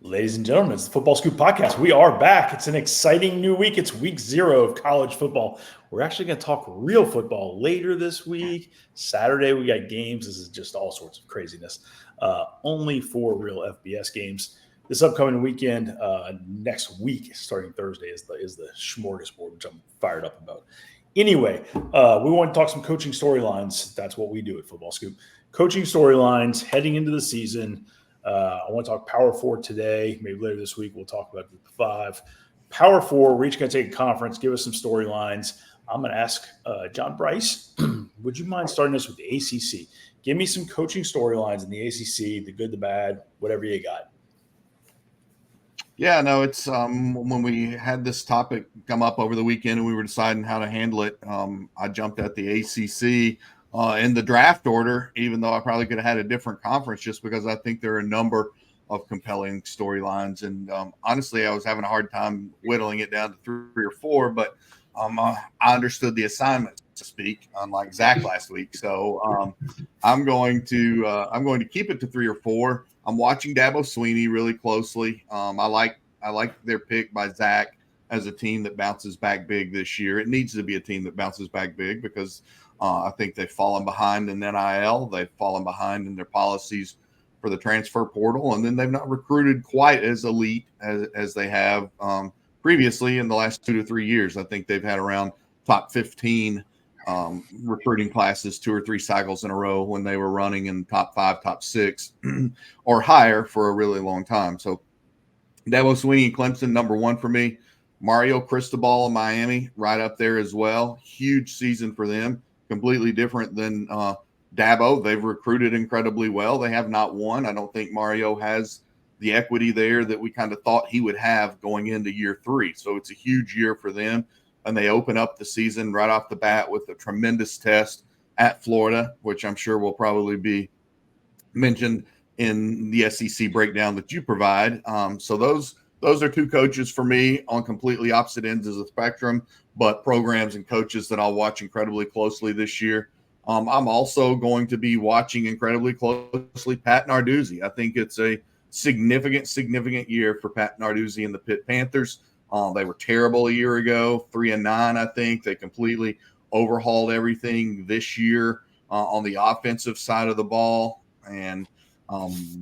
Ladies and gentlemen, it's the Football Scoop Podcast. We are back. It's an exciting new week. It's week 0 of college football. We're actually going to talk real football later this week. Saturday, we got games. This is just all sorts of craziness. Only 4 real FBS games. This upcoming weekend, next week, starting Thursday, is the smorgasbord, which I'm fired up about. Anyway, we want to talk some coaching storylines. That's what we do at Football Scoop. Coaching storylines heading into the season. I want to talk Power 4 today. Maybe later this week we'll talk about Group 5. Power 4, we're each going to take a conference, give us some storylines. I'm going to ask John Bryce, would you mind starting us with the ACC? Give me some coaching storylines in the ACC, the good, the bad, whatever you got. Yeah, no, it's when we had this topic come up over the weekend and we were deciding how to handle it, I jumped at the ACC in the draft order, even though I probably could have had a different conference just because I think there are a number of compelling storylines. And honestly, I was having a hard time whittling it down to 3 or 4, but I understood the assignment, to speak, unlike Zach last week. So I'm going to keep it to 3 or 4. I'm watching Dabo Swinney really closely. I like their pick by Zach as a team that bounces back big this year. It needs to be a team that bounces back big because I think they've fallen behind in NIL. They've fallen behind in their policies for the transfer portal, and then they've not recruited quite as elite as they have previously in the last 2 to 3 years. I think they've had around top 15 recruiting classes 2 or 3 cycles in a row when they were running in top 5, top 6 or higher for a really long time. So Dabo Swinney and Clemson, number 1 for me. Mario Cristobal in Miami, right up there as well. Huge season for them. Completely different than Dabo. They've recruited incredibly well. They have not won. I don't think Mario has the equity there that we kind of thought he would have going into year 3. So it's a huge year for them. And they open up the season right off the bat with a tremendous test at Florida, which I'm sure will probably be mentioned in the SEC breakdown that you provide. So those are 2 coaches for me on completely opposite ends of the spectrum, but programs and coaches that I'll watch incredibly closely this year. I'm also going to be watching incredibly closely Pat Narduzzi. I think it's a significant year for Pat Narduzzi and the Pitt Panthers. They were terrible a year ago, 3-9, I think. They completely overhauled everything this year on the offensive side of the ball. And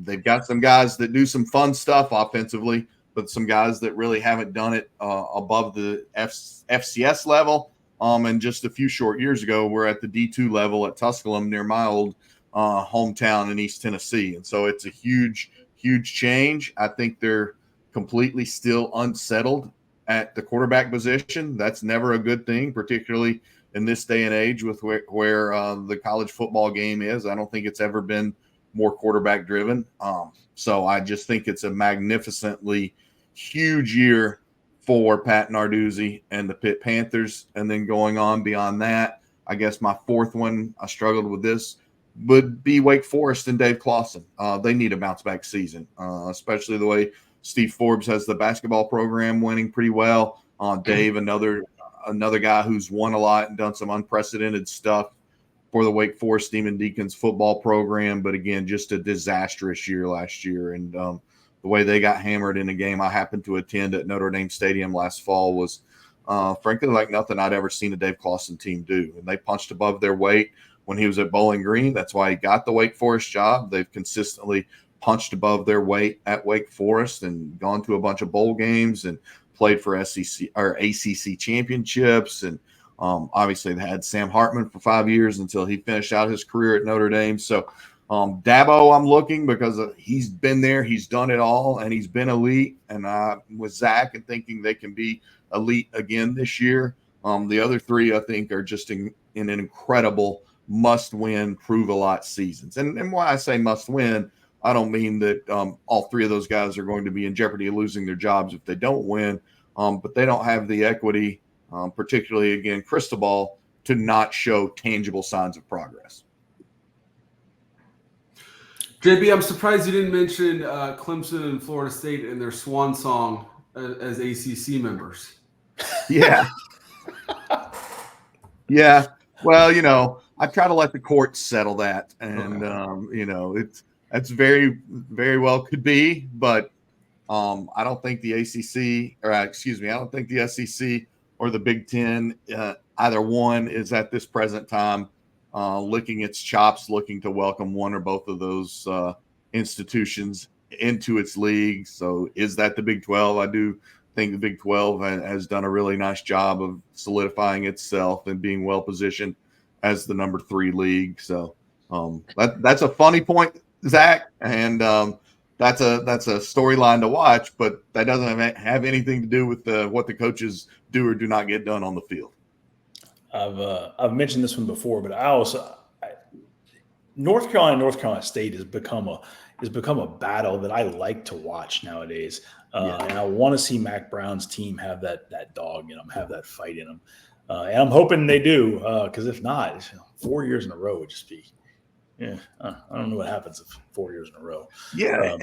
they've got some guys that do some fun stuff offensively, but some guys that really haven't done it above the FCS level. And just a few short years ago, we're at the D2 level at Tusculum near my old hometown in East Tennessee. And so it's a huge change. I think they're completely still unsettled at the quarterback position. That's never a good thing, particularly in this day and age with where the college football game is. I don't think it's ever been more quarterback driven. So I just think it's a magnificently huge year for Pat Narduzzi and the Pitt Panthers. And then going on beyond that, I guess my 4th one, I struggled with this, would be Wake Forest and Dave Clawson. They need a bounce back season, especially the way Steve Forbes has the basketball program winning pretty well. Dave, another guy who's won a lot and done some unprecedented stuff for the Wake Forest Demon Deacons football program. But again, just a disastrous year last year. And the way they got hammered in a game I happened to attend at Notre Dame Stadium last fall was frankly like nothing I'd ever seen a Dave Clawson team do. And they punched above their weight when he was at Bowling Green. That's why he got the Wake Forest job. They've consistently punched above their weight at Wake Forest and gone to a bunch of bowl games and played for SEC or ACC championships. And obviously they had Sam Hartman for 5 years until he finished out his career at Notre Dame. So Dabo, I'm looking because he's been there, he's done it all, and he's been elite. And with Zach and thinking they can be elite again this year. The other 3, I think, are just in an incredible must-win, prove-a-lot seasons. And why I say must-win, I don't mean that all 3 of those guys are going to be in jeopardy of losing their jobs if they don't win, but they don't have the equity, particularly, again, Cristobal, to not show tangible signs of progress. JB, I'm surprised you didn't mention Clemson and Florida State in their swan song as ACC members. Yeah. Yeah. Well, I try to let the courts settle that. And, that's very, very well could be. But I don't think the ACC, I don't think the SEC or the Big Ten, either one is at this present time licking its chops, looking to welcome one or both of those institutions into its league. So is that the Big 12? I do think the Big 12 has done a really nice job of solidifying itself and being well positioned as the number 3 league. So that's a funny point, Zach, and that's a storyline to watch, but that doesn't have anything to do with what the coaches do or do not get done on the field. I've mentioned this one before, but North Carolina State has become a battle that I like to watch nowadays. And I want to see Mac Brown's team have that dog in them, have that fight in them. And I'm hoping they do, because if not, 4 years in a row would just be, I don't know what happens if 4 years in a row. Yeah,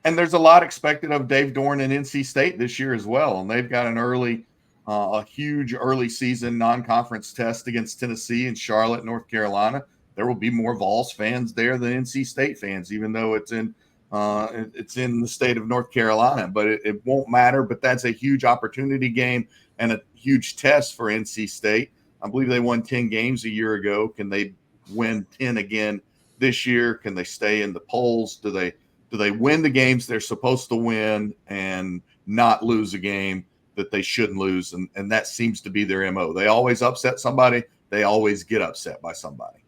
and there's a lot expected of Dave Dorn and NC State this year as well. And they've got a huge early season non-conference test against Tennessee and Charlotte, North Carolina. There will be more Vols fans there than NC State fans, even though it's in the state of North Carolina. But it won't matter. But that's a huge opportunity game and a huge test for NC State. I believe they won 10 games a year ago. Can they win 10 again this year? Can they stay in the polls? Do they win the games they're supposed to win and not lose a game that they shouldn't lose? And that seems to be their MO. They always upset somebody. They always get upset by somebody.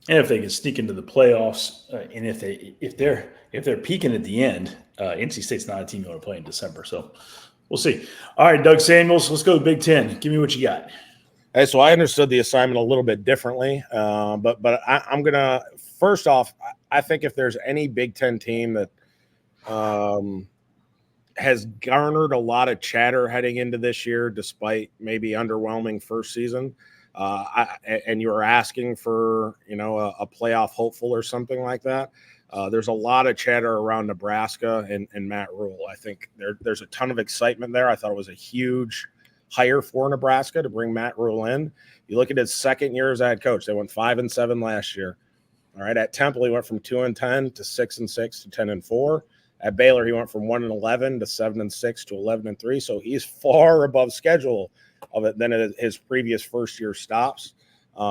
And if they can sneak into the playoffs, and if they're peaking at the end, NC State's not a team you want to play in December. So we'll see. All right, Doug Samuels, let's go to Big Ten. Give me what you got. Hey, so I understood the assignment a little bit differently, but I'm gonna first off. I think if there's any Big Ten team that has garnered a lot of chatter heading into this year, despite maybe underwhelming first season, and you're asking for a playoff hopeful or something like that, there's a lot of chatter around Nebraska and Matt Rule. I think there's a ton of excitement there. I thought it was a huge hire for Nebraska to bring Matt Rule in. You look at his second year as head coach; they went 5-7 last year. All right, at Temple he went from 2-10 to 6-6 to 10-4. At Baylor he went from 1-11 to 7-6 to 11-3. So he's far above schedule of it than his previous first year stops. They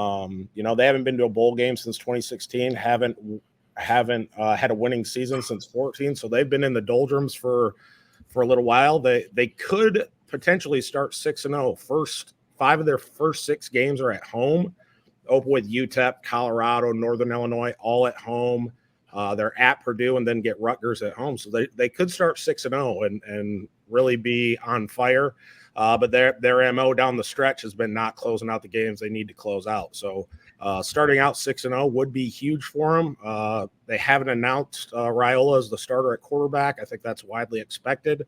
haven't been to a bowl game since 2016. Haven't had a winning season since 14. So they've been in the doldrums for a little while. They could potentially start 6-0. First 5 of their first 6 games are at home. Open with UTEP, Colorado, Northern Illinois, all at home. They're at Purdue and then get Rutgers at home. So they could start 6-0 and really be on fire. But their MO down the stretch has been not closing out the games they need to close out. So starting out 6-0 would be huge for them. They haven't announced Raiola as the starter at quarterback. I think that's widely expected.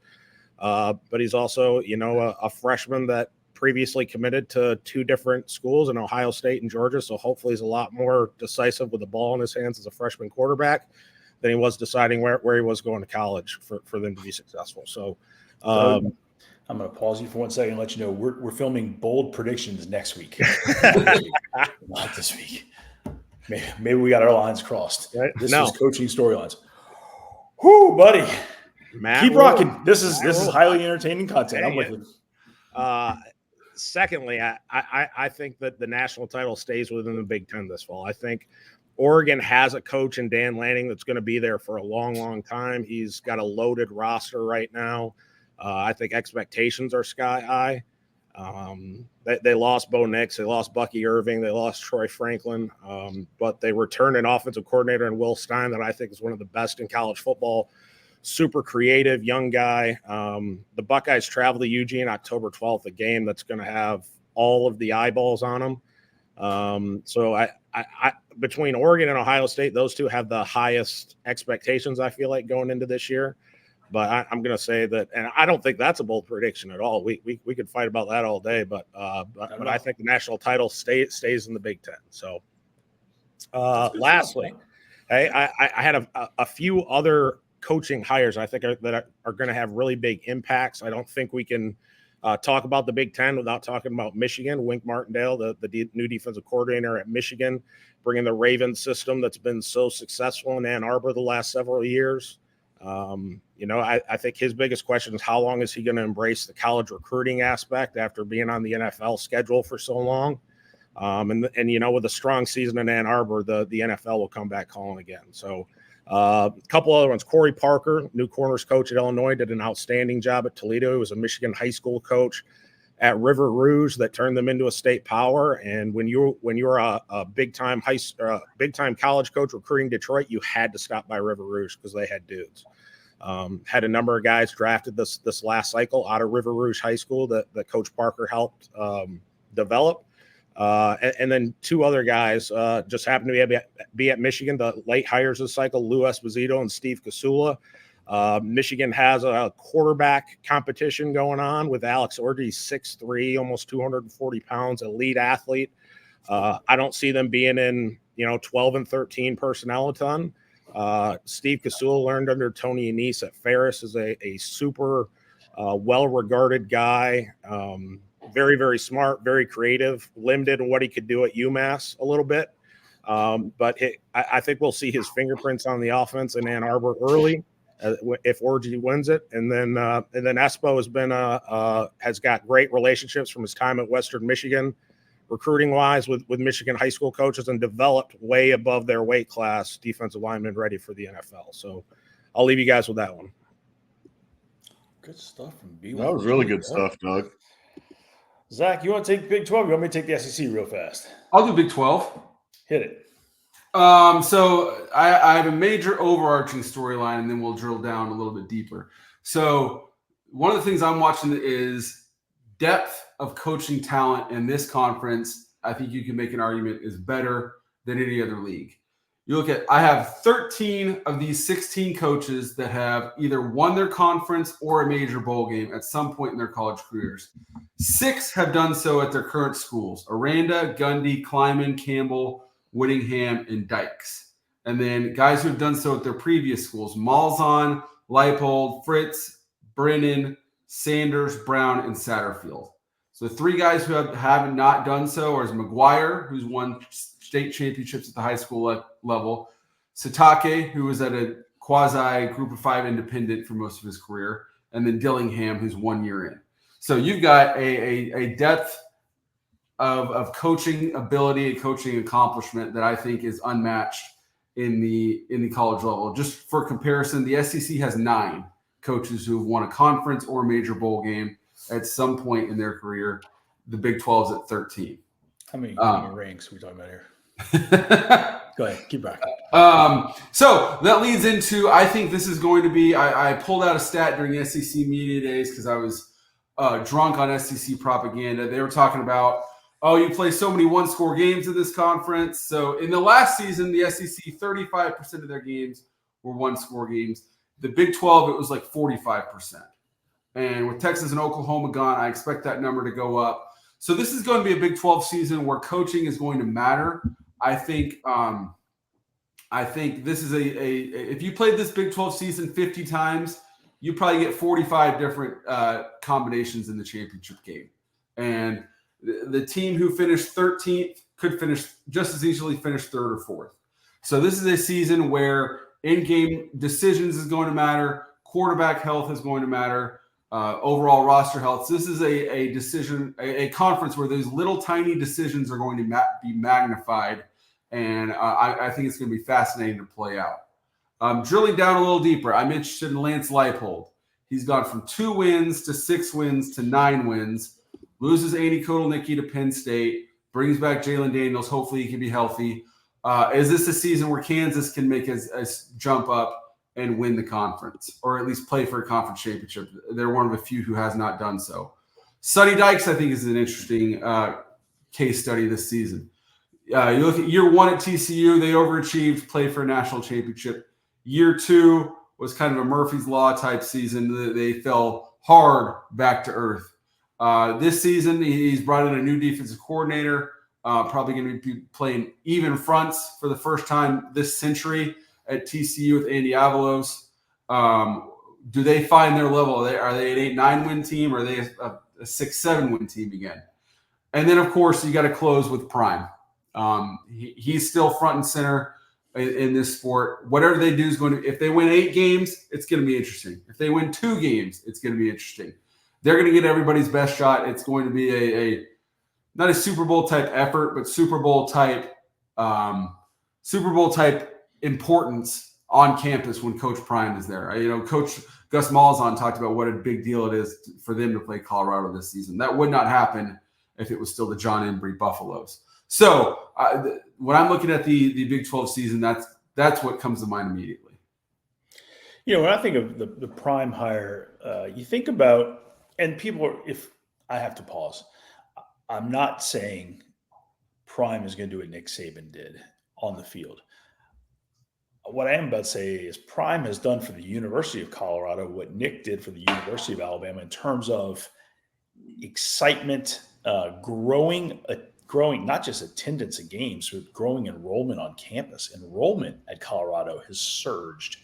But he's also, a freshman that previously committed to 2 different schools in Ohio State and Georgia. So hopefully he's a lot more decisive with the ball in his hands as a freshman quarterback than he was deciding where he was going to college for them to be successful. So I'm going to pause you for 1 second and let you know we're filming bold predictions next week. Not this week. Maybe we got our lines crossed. This is coaching storylines. Whoo, buddy. Keep rocking. This is highly entertaining content. I'm with you. Secondly, I think that the national title stays within the Big Ten this fall. I think Oregon has a coach in Dan Lanning that's going to be there for a long, long time. He's got a loaded roster right now. I think expectations are sky high. They lost Bo Nix. They lost Bucky Irving. They lost Troy Franklin. But they returned an offensive coordinator in Will Stein that I think is one of the best in college football. Super creative, young guy. The Buckeyes travel to Eugene October 12th, a game that's going to have all of the eyeballs on them. So I between Oregon and Ohio State, those two have the highest expectations, I feel like, going into this year. But I'm going to say that, and I don't think that's a bold prediction at all. We could fight about that all day, but I think the national title stays in the Big Ten. So lastly, hey, I had a few other coaching hires I think that are going to have really big impacts. I don't think we can talk about the Big Ten without talking about Michigan. Wink Martindale, the new defensive coordinator at Michigan, bringing the Ravens system that's been so successful in Ann Arbor the last several years. I think his biggest question is how long is he going to embrace the college recruiting aspect after being on the NFL schedule for so long? And with a strong season in Ann Arbor, the NFL will come back calling again. So a couple other ones. Corey Parker, new corners coach at Illinois, did an outstanding job at Toledo. He was a Michigan high school coach at River Rouge that turned them into a state power. And when you're a big time college coach recruiting Detroit, you had to stop by River Rouge because they had dudes. Had a number of guys drafted this last cycle out of River Rouge High School that Coach Parker helped develop. And then two other guys just happened to be at Michigan, the late hires this cycle, Lou Esposito and Steve Casula. Michigan has a quarterback competition going on with Alex Orgy, 6'3", almost 240 pounds, elite athlete. I don't see them being in 12 and 13 personnel a ton. Steve Casula learned under Tony Anise at Ferris, is a super well-regarded guy. Very, very smart, very creative, limited in what he could do at UMass a little bit. But I think we'll see his fingerprints on the offense in Ann Arbor early if Orgy wins it. And then Espo has got great relationships from his time at Western Michigan, recruiting wise with Michigan high school coaches, and developed way above their weight class defensive linemen ready for the NFL. So I'll leave you guys with that one. Good stuff from BYU. That was really good stuff, Doug. Zach, you want to take Big 12? You want me to take the SEC real fast? I'll do Big 12. Hit it. So I have a major overarching storyline, and then we'll drill down a little bit deeper. So one of the things I'm watching is depth of coaching talent in this conference. I think you can make an argument is better than any other league. You look at, I have 13 of these 16 coaches that have either won their conference or a major bowl game at some point in their college careers. 6 have done so at their current schools: Aranda, Gundy, Kleiman, Campbell, Whittingham, and Dykes. And then guys who have done so at their previous schools: Malzahn, Leipold, Fritz, Brennan, Sanders, Brown, and Satterfield. So 3 guys who have not done so are McGuire, who's won state championships at the high school level; Satake, who was at a quasi group of 5 independent for most of his career; and then Dillingham, who's 1 year in. So you've got a depth of coaching ability and coaching accomplishment that I think is unmatched in the college level. Just for comparison, the SEC has 9 coaches who have won a conference or major bowl game at some point in their career. The Big 12 is at 13. How many ranks are we talking about here? Go ahead, keep rocking. So that leads into, I think this is going to be, I pulled out a stat during the SEC media days because I was drunk on SEC propaganda. They were talking about, you play so many one-score games in this conference. So in the last season, the SEC, 35% of their games were one-score games. The Big 12, it was like 45%. And with Texas and Oklahoma gone, I expect that number to go up. So this is going to be a Big 12 season where coaching is going to matter. I think this is if you played this Big 12 season 50 times, you probably get 45 different combinations in the championship game. And the team who finished 13th could finish just as easily finish 3rd or 4th. So this is a season where in-game decisions is going to matter. Quarterback health is going to matter. Overall roster health. So this is a conference where those little tiny decisions are going to be magnified. And I think it's going to be fascinating to play out. Drilling down a little deeper, I'm interested in Lance Leipold. He's gone from 2 wins to 6 wins to 9 wins. Loses Andy Kotelnicki to Penn State. Brings back Jalen Daniels. Hopefully he can be healthy. Is this a season where Kansas can make a jump up and win the conference, or at least play for a conference championship? They're one of a few who has not done so. Sonny Dykes, I think, is an interesting case study this season. You look at year 1 at TCU, they overachieved, played for a national championship. Year 2 was kind of a Murphy's Law type season. They fell hard back to earth. This season, he's brought in a new defensive coordinator, probably going to be playing even fronts for the first time this century at TCU with Andy Avalos. Do they find their level? Are they an 8-9 win team, or are they a 6-7 win team again? And then, of course, you got to close with Prime. He's still front and center. in this sport. Whatever they do is going to, if they win 8 games, it's going to be interesting. If they win 2 games, it's going to be interesting. They're going to get everybody's best shot. It's going to be a not a Super Bowl type effort, but Super Bowl type importance on campus when Coach Prime is there. Coach Gus Malzahn talked about what a big deal it is for them to play Colorado this season. That would not happen if it was still the John Embry Buffaloes. So when I'm looking at the Big 12 season, that's what comes to mind immediately. When I think of the Prime hire, you think about, and if I have to pause, I'm not saying Prime is going to do what Nick Saban did on the field. What I am about to say is Prime has done for the University of Colorado what Nick did for the University of Alabama in terms of excitement, growing not just attendance at games, but growing enrollment on campus. Enrollment at Colorado has surged.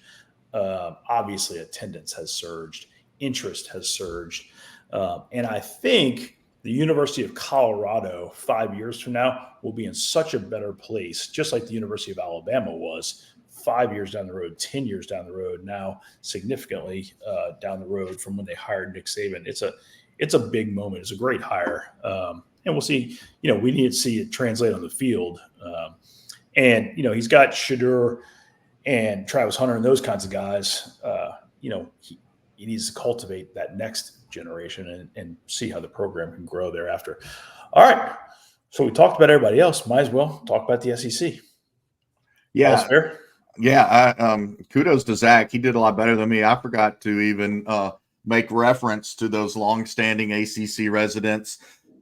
Obviously, attendance has surged. Interest has surged. And I think the University of Colorado 5 years from now will be in such a better place, just like the University of Alabama was 5 years down the road, 10 years down the road, now significantly down the road from when they hired Nick Saban. It's a big moment. It's a great hire. And we'll see, we need to see it translate on the field. And he's got Shedeur and Travis Hunter and those kinds of guys. He needs to cultivate that next generation and see how the program can grow thereafter. All right. So we talked about everybody else. Might as well talk about the SEC. Yeah. All's fair? Yeah. Kudos to Zach. He did a lot better than me. I forgot to even make reference to those longstanding ACC residents,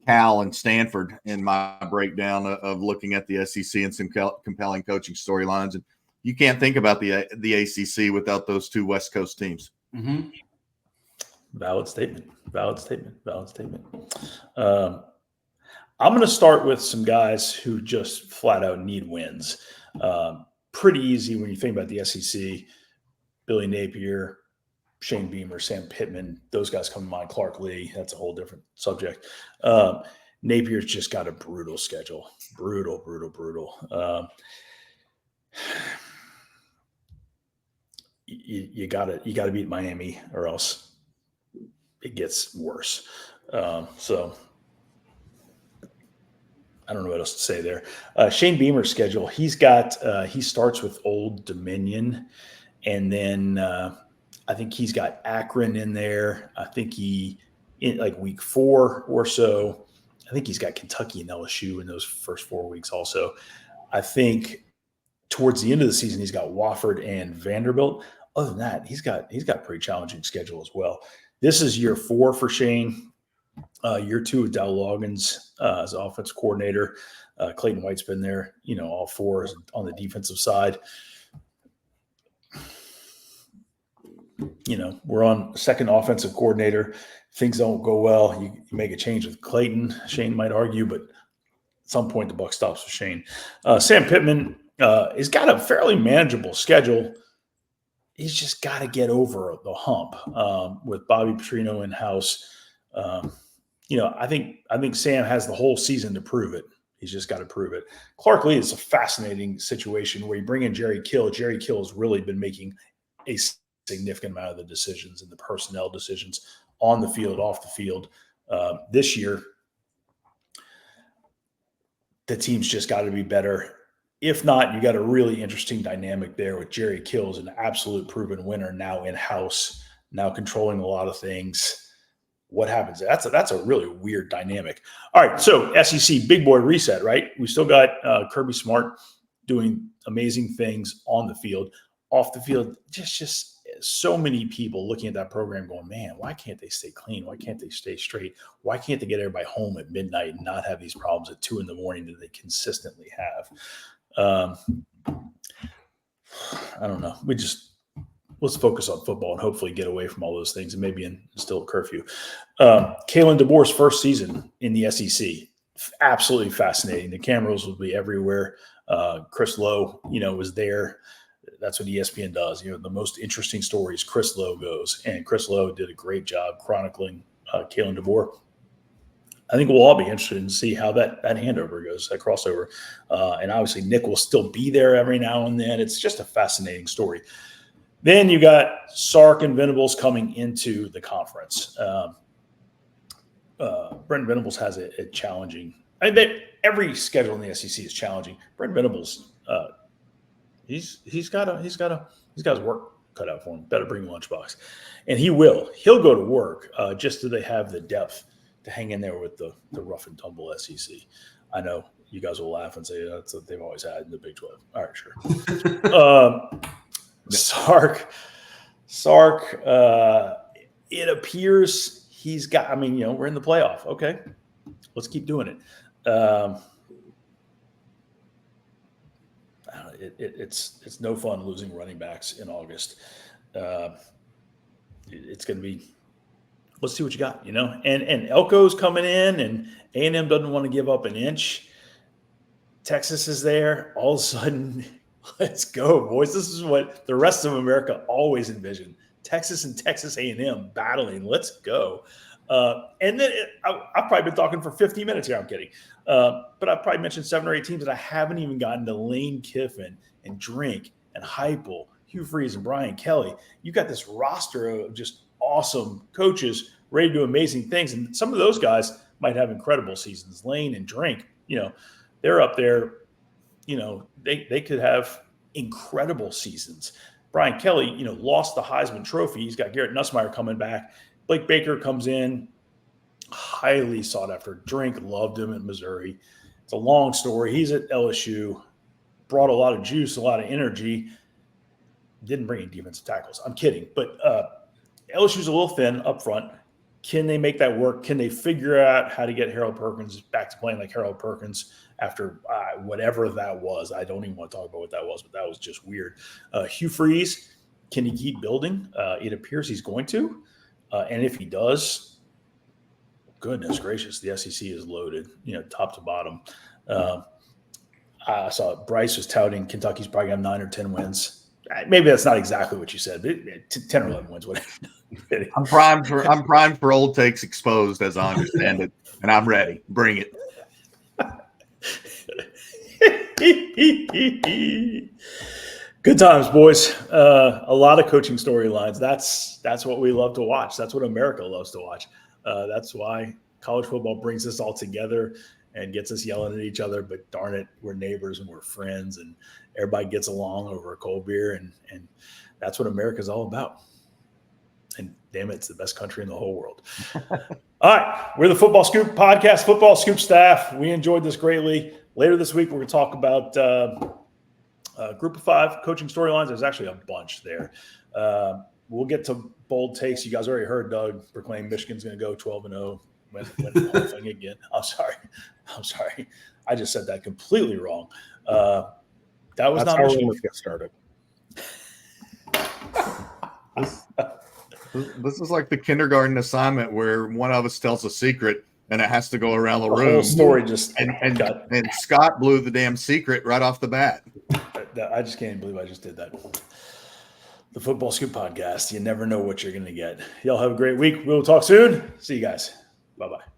Cal and Stanford, in my breakdown of looking at the SEC and some compelling coaching storylines. And you can't think about the ACC without those 2 West Coast teams. Mm-hmm. Valid statement. I'm going to start with some guys who just flat out need wins. Pretty easy when you think about the SEC. Billy Napier, Shane Beamer, Sam Pittman, those guys come to mind. Clark Lee, that's a whole different subject. Napier's just got a brutal schedule. Brutal. You gotta beat Miami or else it gets worse. So I don't know what else to say there. Shane Beamer's schedule, he starts with Old Dominion, and then I think he's got Akron in there. I think in like week 4 or so, I think he's got Kentucky and LSU in those first 4 weeks also. I think towards the end of the season, he's got Wofford and Vanderbilt. Other than that, he's got a pretty challenging schedule as well. This is year 4 for Shane. Year 2 with Dow Loggins as offensive coordinator. Clayton White's been there, all 4 on the defensive side. We're on second offensive coordinator. Things don't go well. You make a change with Clayton, Shane might argue, but at some point the buck stops with Shane. Sam Pittman has got a fairly manageable schedule. He's just got to get over the hump with Bobby Petrino in house. I think Sam has the whole season to prove it. He's just got to prove it. Clark Lee is a fascinating situation where you bring in Jerry Kill. Jerry Kill has really been making a significant amount of the decisions and the personnel decisions on the field, off the field. This year, the team's just got to be better. If not, you got a really interesting dynamic there with Jerry Kill as an absolute proven winner now in-house, now controlling a lot of things. What happens? That's a really weird dynamic. All right, so SEC big boy reset, right? We still got Kirby Smart doing amazing things on the field. Off the field, just so many people looking at that program going, man, why can't they stay clean? Why can't they stay straight? Why can't they get everybody home at midnight and not have these problems at 2 a.m. that they consistently have? I don't know. Let's focus on football and hopefully get away from all those things and maybe instill a curfew. Kalen DeBoer's first season in the SEC, absolutely fascinating. The cameras will be everywhere. Chris Lowe, was there. That's what ESPN does. The most interesting stories, Chris Lowe goes. And Chris Lowe did a great job chronicling Kalen DeBoer. I think we'll all be interested to see how that handover goes, that crossover. And obviously Nick will still be there every now and then. It's just a fascinating story. Then you got Sark and Venables coming into the conference. Brent Venables has a challenging. Every schedule in the SEC is challenging. Brent Venables, he's got his work cut out for him. Better bring a lunchbox, and he will. He'll go to work just so they have the depth to hang in there with the rough and tumble SEC. I know you guys will laugh and say that's what they've always had in the Big 12. All right, sure. Sark. It appears he's got. I mean, we're in the playoff. Okay, let's keep doing it. It's no fun losing running backs in August. It's going to be. Let's see what you got, And Elko's coming in, and A&M doesn't want to give up an inch. Texas is there. All of a sudden, let's go, boys. This is what the rest of America always envisioned. Texas and Texas A&M battling. Let's go. And then I've probably been talking for 15 minutes here. I'm kidding. But I've probably mentioned 7 or 8 teams that I haven't even gotten to Lane Kiffin and Drink and Heupel, Hugh Freeze and Brian Kelly. You got this roster of just awesome coaches ready to do amazing things. And some of those guys might have incredible seasons. Lane and Drink, they're up there. They could have incredible seasons. Brian Kelly, lost the Heisman Trophy. He's got Garrett Nussmeier coming back. Blake Baker comes in, highly sought after. Drink loved him at Missouri. It's a long story. He's at LSU, brought a lot of juice, a lot of energy. Didn't bring in defensive tackles. I'm kidding. But LSU's a little thin up front. Can they make that work? Can they figure out how to get Harold Perkins back to playing like Harold Perkins after whatever that was? I don't even want to talk about what that was, but that was just weird. Hugh Freeze, can he keep building? It appears he's going to. And if he does, goodness gracious, the SEC is loaded, top to bottom. I saw Bryce was touting Kentucky's probably got 9 or 10 wins. Maybe that's not exactly what you said, but 10 or 11 wins, whatever. I'm primed for old takes exposed, as I understand it, and I'm ready. Bring it. Good times, boys. A lot of coaching storylines. That's what we love to watch. That's what America loves to watch. That's why college football brings us all together and gets us yelling at each other. But darn it, we're neighbors and we're friends, and everybody gets along over a cold beer, and that's what America's all about. And damn it, it's the best country in the whole world. All right, we're the Football Scoop podcast, Football Scoop staff. We enjoyed this greatly. Later this week, we're going to talk about Group of 5 coaching storylines. There's actually a bunch there. We'll get to bold takes. You guys already heard Doug proclaim Michigan's going to go 12-0. Win the whole thing again. I'm sorry. I just said that completely wrong. That's not how rumors get started. This is like the kindergarten assignment where one of us tells a secret and it has to go around the room. Whole story just and Scott blew the damn secret right off the bat. I just can't believe I just did that. The Football Scoop podcast. You never know what you're going to get. Y'all have a great week. We'll talk soon. See you guys. Bye-bye.